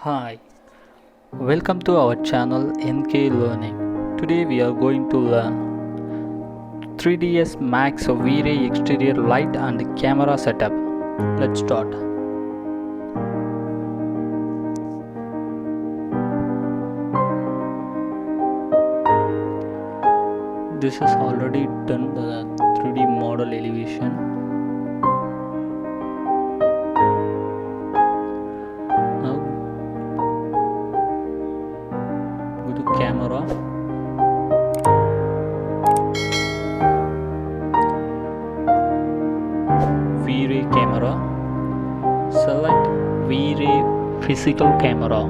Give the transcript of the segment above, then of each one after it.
Hi, welcome to our channel NK Learning. Today we are going to learn 3ds Max Vray exterior light and camera setup. Let's start. This is already done the 3D model elevation. Now go to camera. Vray camera. Select Vray physical camera.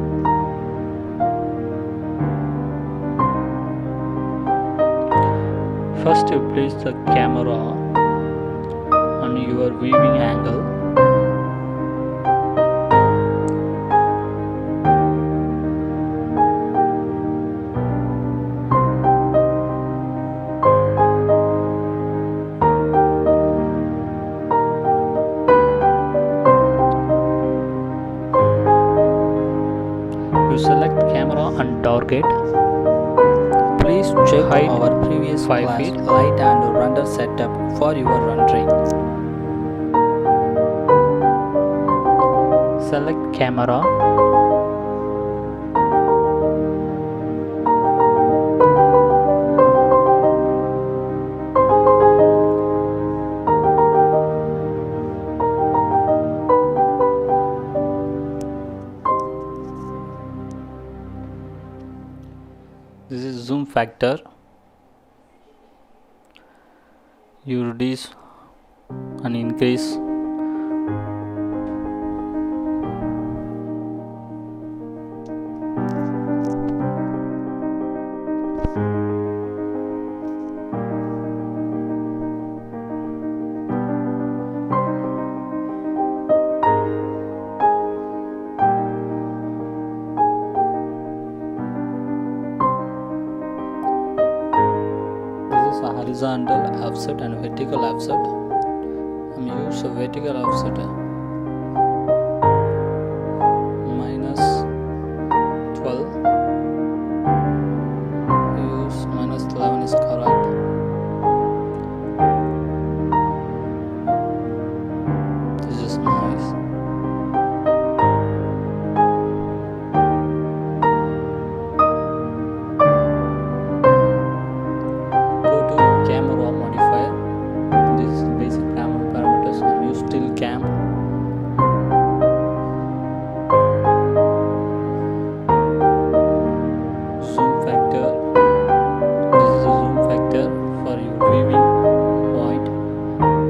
First you place the camera on your viewing angle. You select camera and target. Please check our previous 5 feet light and render setup for your rendering. Select camera. This is zoom factor. You reduce and increase. Horizontal offset and vertical offset. I'm use a vertical offset minus 12. Use minus 11 is correct. This is noise. Cam. Zoom factor. This is a zoom factor for your viewing point.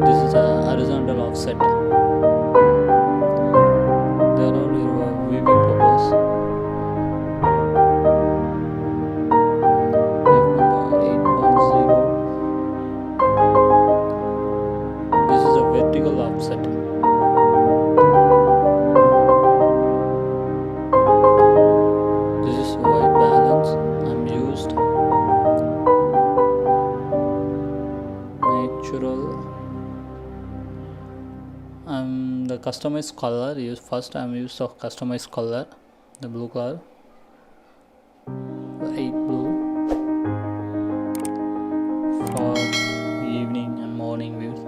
This is a horizontal offset. They are all your viewing purpose. F number 8.0. This is a vertical offset. The customized color. I'm used of customized color, the blue color, light blue for evening and morning views.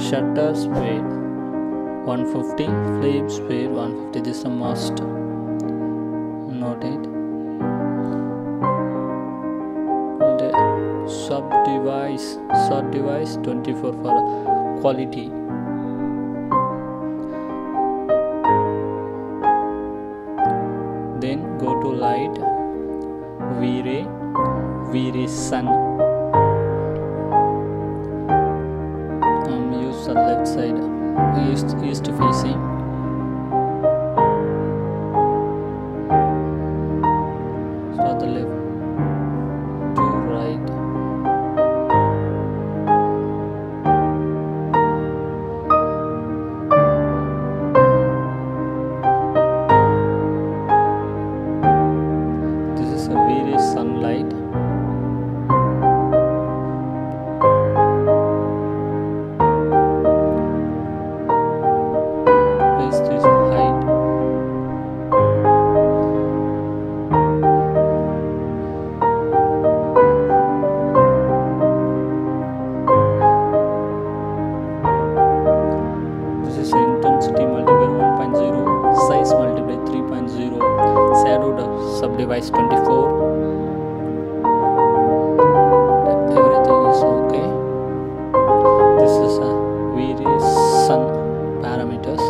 Shutter speed 150, flip speed 150. This is a must. Note it. Sub device 24 for quality. Then go to light, Vray sun. Use the left side, east facing. Start the left to right. Sunlight. device 24. Everything is okay. This is a Vray sun parameters.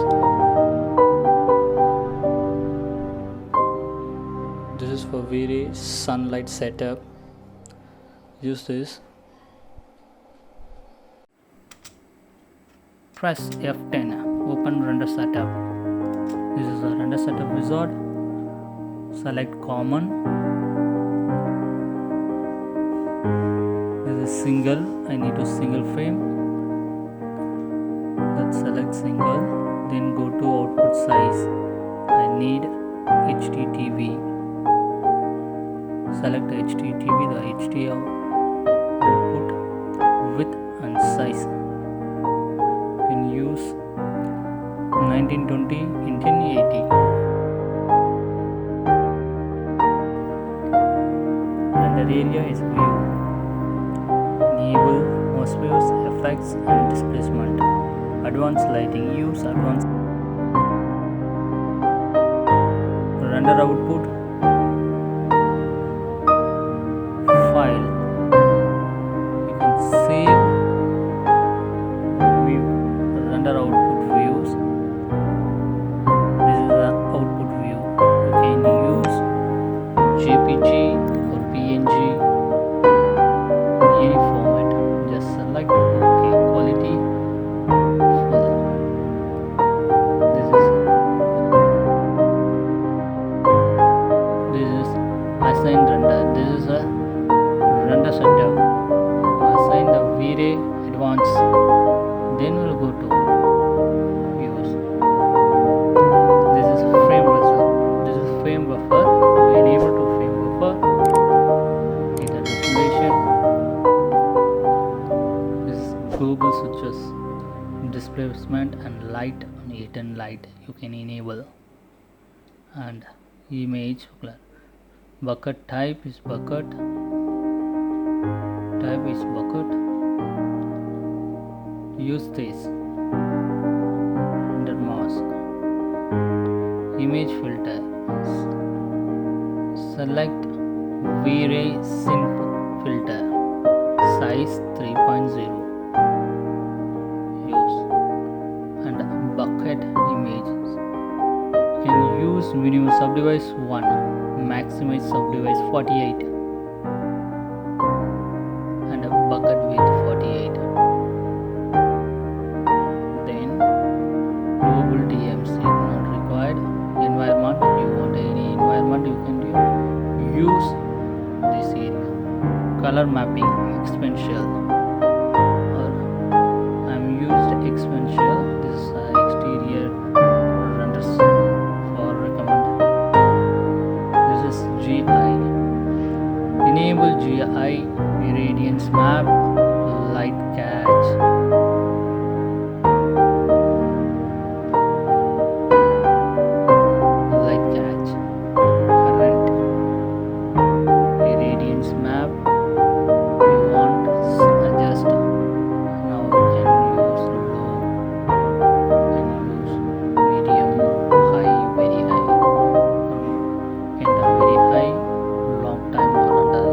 This is for Vray sunlight setup. Use this. Press F10. Open render setup. This is a render setup wizard. Select common. This is single. I need to single frame. Let's select single. Then go to output size. I need HDTV. Select HDTV. The HD output width and size. You can use 1920 x 1080. Render area is view. Enable atmospheres, effects and displacement. Advanced lighting. Use advanced. Render output. File. You can save view. Render output views. This is the output view. You can use JPG or PNG, any format. Just select OK. Quality full. This is assign render. This is a render setup. Assign the Vray advanced. Then we'll go to use. This is frame buffer. This is frame buffer. We enable to frame buffer. Hit the definition. This is global switches, displacement and light on hidden light. You can enable. And image bucket type is bucket. Type is bucket. Use this. Render mask. Image filter. Select Vray simple filter. Size 3.0. Use. And bucket images. You can use minimum subdevice 1. Maximize subdevice 48. And a bucket width 48. Global DMC not required. Environment, you want any environment, you can use this area. Color mapping, exponential, or I'm used exponential. This is exterior renders for recommend. This is GI. Enable GI irradiance map, light catch. Map you want adjust. Now you can use low, and use medium, high, very high, and very high, long time or under.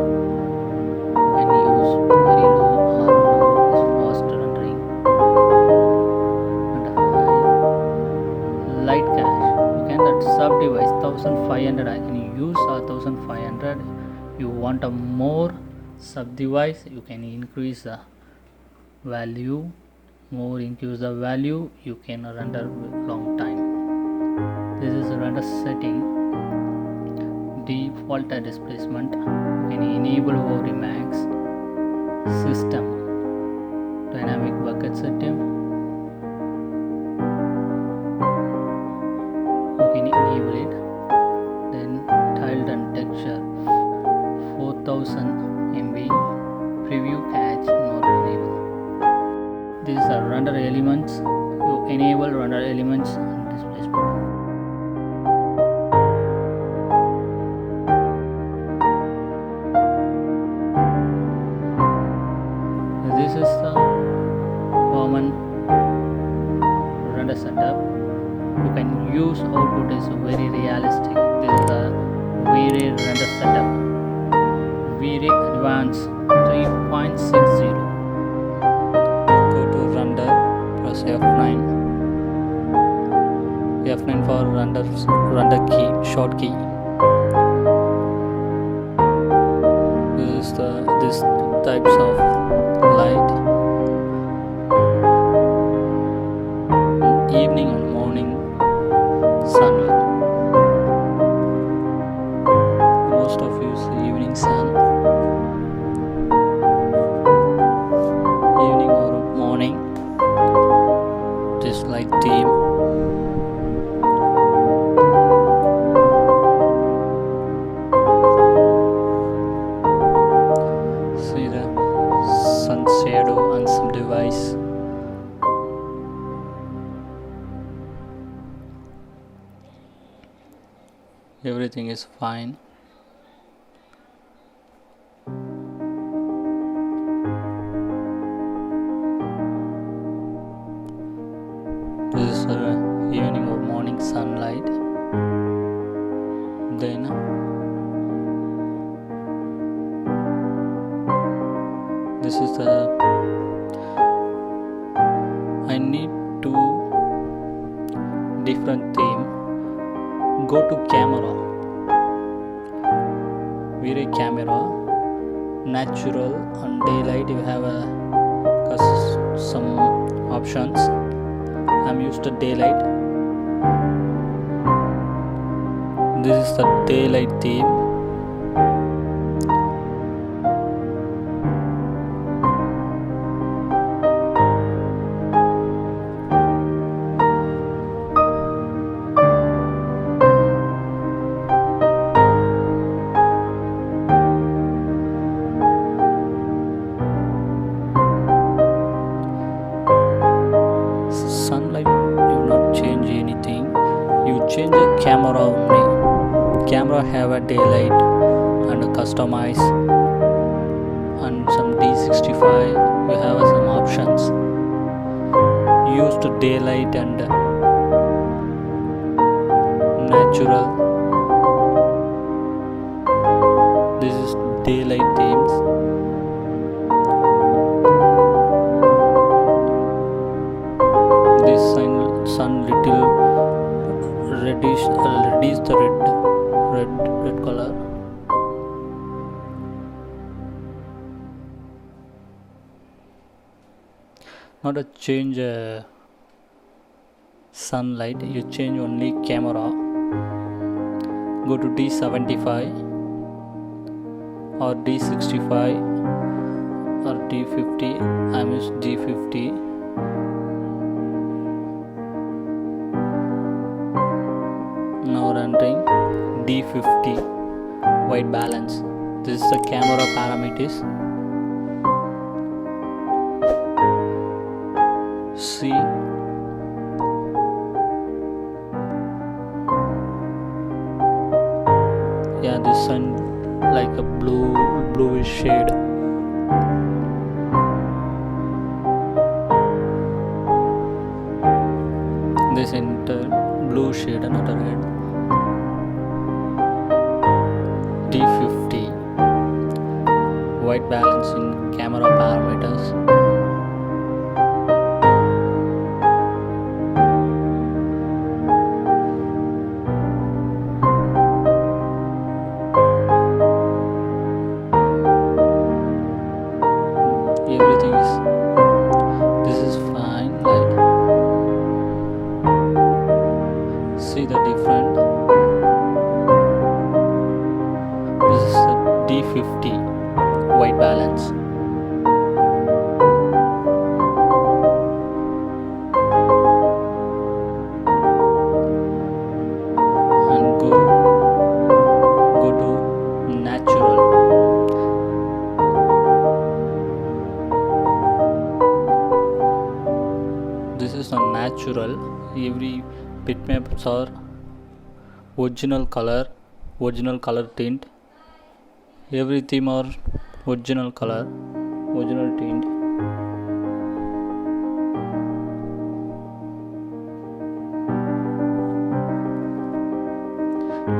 You can use very low or low is fast rendering, and high light cache. You can that sub device 1500. I can use 1500. You want a more sub device, you can increase the value. More increase the value, you can render long time. This is render setting. Default displacement. You can enable over max. System. Dynamic bucket setting. You can enable it. Then tiled and texture. 4000 MB preview catch not enable. These are render elements. You enable render elements and displacement. This is the common render setup. You can use output is very realistic. This is the Vray render setup. Vray Advanced 3.60. Go to render, press F9. F9 for render key, short key. This types of light, evening and morning sunlight. Most of you see evening sun, evening or morning, just like theme. See the sun shadow and some device. Everything is fine. This is evening or morning sunlight. Then this is the I need to different theme. Go to camera, Vray camera, natural and daylight. You have some options. I'm used to daylight. This is the daylight theme. Sunlight, you not change anything. You change the camera only. Camera have a daylight and a customize and some D65. You have some options. Use to daylight and natural. This is daylight themes. This sun little reddish, reduce the red color. Not a change sunlight. You change only camera. Go to D75 or D65 or D50. I use D50. Now rendering D50 white balance. This is the camera parameters. See, yeah, this sun like a bluish shade. This into blue shade, another red. D50 white balance in camera parameters. Everything is, this is fine light. See the different. This is a D50 white balance. And go to natural. This is a natural. Every bitmaps are original color tint. Every theme are original color, original tint.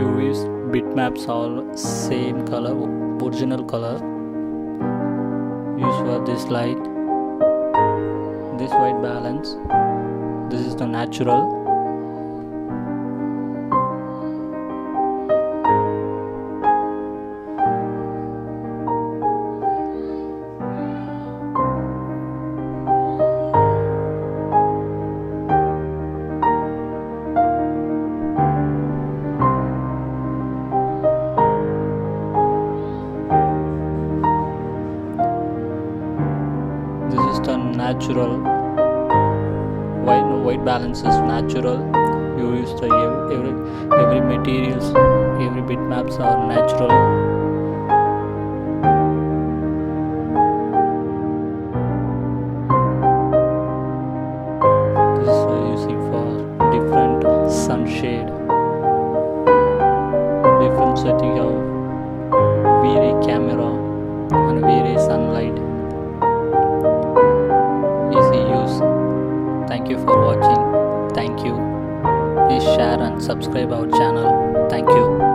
You use bitmaps all same color, original color. Use for this light, this white balance. This is the natural. This is the natural. White balance is natural. You use the every materials, every bitmaps are natural. This is using for different sunshade, different setting of Vray camera and Vray sunlight. Easy use. Thank you for watching. Thank you. Please share and subscribe our channel. Thank you.